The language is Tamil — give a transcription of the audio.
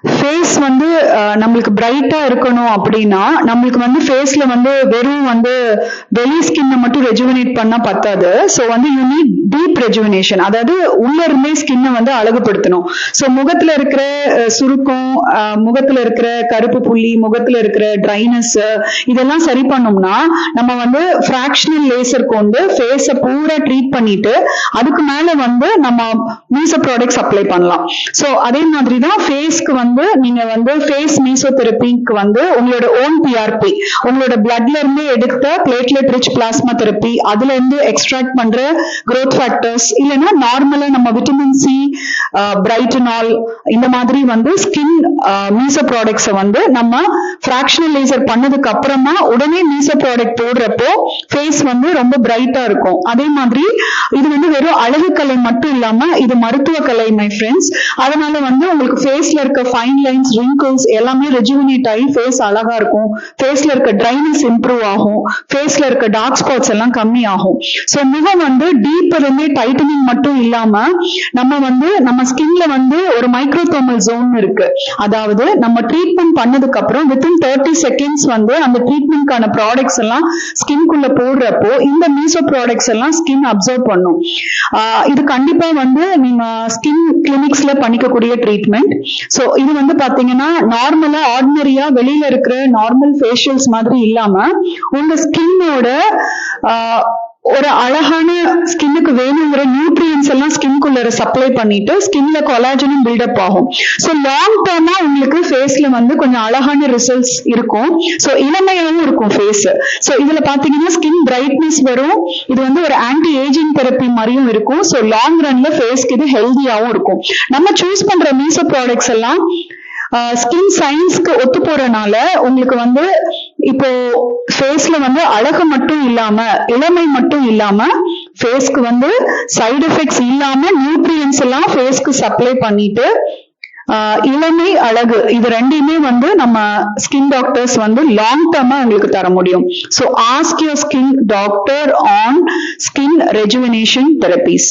ஃபேஸ் வந்து நம்மளுக்கு பிரைட்டா இருக்கணும் அப்படின்னா நம்மளுக்கு வந்து ஃபேஸ்ல வந்து வெறும் வந்து வெளி ஸ்கின்னை மட்டும் ரெஜுவனேட் பண்ணா பத்தாது. ஸோ வந்து யூ நீட் டீப் ரெஜுவனேஷன், அதாவது உள்ள இருந்தே ஸ்கின்னை வந்து அழகுபடுத்தணும். ஸோ முகத்துல இருக்கிற சுருக்கம், முகத்துல இருக்கிற கருப்பு புள்ளி, முகத்துல இருக்கிற ட்ரைனஸ், இதெல்லாம் சரி பண்ணோம்னா நம்ம வந்து ஃபிராக்ஷனல் லேசர் கொண்டு ஃபேஸை பூரா ட்ரீட் பண்ணிட்டு அதுக்கு மேல வந்து நம்ம மீசோ ப்ராடக்ட்ஸ் அப்ளை பண்ணலாம். ஸோ அதே மாதிரி தான் ஃபேஸ்க்கு வந்து நீங்க வந்து ஃபேஸ் மீசோதெரபிக்கு வந்து உங்களோட ஓன் பிஆர்பி, உங்களோட பிளட்ல இருந்து எடுத்த பிளேட்லெட் ரிச் பிளாஸ்மா தெரப்பி, அதுல இருந்து எக்ஸ்ட்ராக்ட் பண்ற growth ஃபேக்டர்ஸ், இல்லைன்னா நார்மலா நம்ம விட்டமின் சி, பிரைட்டனால், இந்த மாதிரி வந்து ஸ்கின் மீசோ ப்ராடக்ட்ஸ் வந்து நம்ம ஃபிராக்ஷனல் லேசர் பண்ணதுக்கு அப்புறமா உடனே மீசோ ப்ராடக்ட் போடுறப்போ ஃபேஸ் வந்து ரொம்ப பிரைட்டா இருக்கும். அதே மாதிரி இது வந்து வெறும் அழகு கலை மட்டும் இல்லாம இது மருத்துவ கலை மை ஃப்ரெண்ட்ஸ். அதனால வந்து உங்களுக்கு ஃபேஸ்ல இருக்க ஃபைன் லைன்ஸ், ரிங்கிள்ஸ் எல்லாமே ரெஜுவனேட் ஆகி ஃபேஸ் அழகா இருக்கும். ஃபேஸ்ல இருக்க ட்ரைனஸ் இம்ப்ரூவ் ஆகும். ஃபேஸ்ல இருக்க டார்க் ஸ்பாட்ஸ் எல்லாம் கம்மி ஆகும். ஸோ முகம் வந்து டீப் இருந்து டைட்டனிங் மட்டும் இல்லாம நம்ம வந்து நம்ம ஸ்கின்ல வந்து ஒரு மைக்ரோதெர்மல் ஜோன் இருக்கு. அதாவது நம்ம ட்ரீட்மெண்ட் பண்ணதுக்கு அப்புறம் வித்தின் 30 செகண்ட்ஸ் வந்து அந்த ட்ரீட்மெண்ட்கான ப்ராடக்ட்ஸ் எல்லாம் ஸ்கின்குள்ள போடுறப்போ இந்த மீசோ ப்ராடக்ட்ஸ் எல்லாம் ஸ்கின் அப்சர்வ் பண்ணும். இது கண்டிப்பா வந்து நீங்க ஸ்கின் கிளினிக்ஸ்ல பண்ணிக்கக்கூடிய ட்ரீட்மெண்ட். ஸோ இது வந்து பாத்தீங்கன்னா நார்மலா ஆர்டினரியா வெளியில இருக்கிற நார்மல் ஃபேஷியல்ஸ் மாதிரி இல்லாம உங்க ஸ்கின்னோட ஒரு அழகான ஸ்கின்னுக்கு வேணுங்கிற நியூட்ரியன்ஸ் எல்லாம் ஸ்கின்குள்ள சப்ளை பண்ணிட்டு ஸ்கின்ல கொலாஜனும் பில்டப் ஆகும். ஸோ லாங் டேர்மா உங்களுக்கு ஃபேஸ்ல வந்து கொஞ்சம் அழகான ரிசல்ட்ஸ் இருக்கும். ஸோ இளமையாகவும் இருக்கும் ஃபேஸ். ஸோ இதுல பாத்தீங்கன்னா ஸ்கின் பிரைட்னஸ் வரும். இது வந்து ஒரு ஆன்டி ஏஜிங் தெரப்பி மாதிரியும் இருக்கும். ஸோ லாங் ரன்ல ஃபேஸ்க்கு இது ஹெல்தியாகவும் இருக்கும். நம்ம சூஸ் பண்ற மீசோ ப்ராடக்ட்ஸ் எல்லாம் ஸ்கின் சயின்ஸ்க்கு ஒத்து போறனால உங்களுக்கு வந்து இப்போ ஃபேஸ்ல வந்து அழகு மட்டும் இல்லாம இளமை மட்டும் இல்லாம ஃபேஸ்க்கு வந்து சைடு எஃபெக்ட்ஸ் இல்லாம நியூட்ரியன்ஸ் எல்லாம் ஃபேஸ்க்கு சப்ளை பண்ணிட்டு இளமை அழகு இது ரெண்டையுமே வந்து நம்ம ஸ்கின் டாக்டர்ஸ் வந்து லாங் டர்மா உங்களுக்கு தர முடியும். So ask your skin doctor on skin rejuvenation therapies.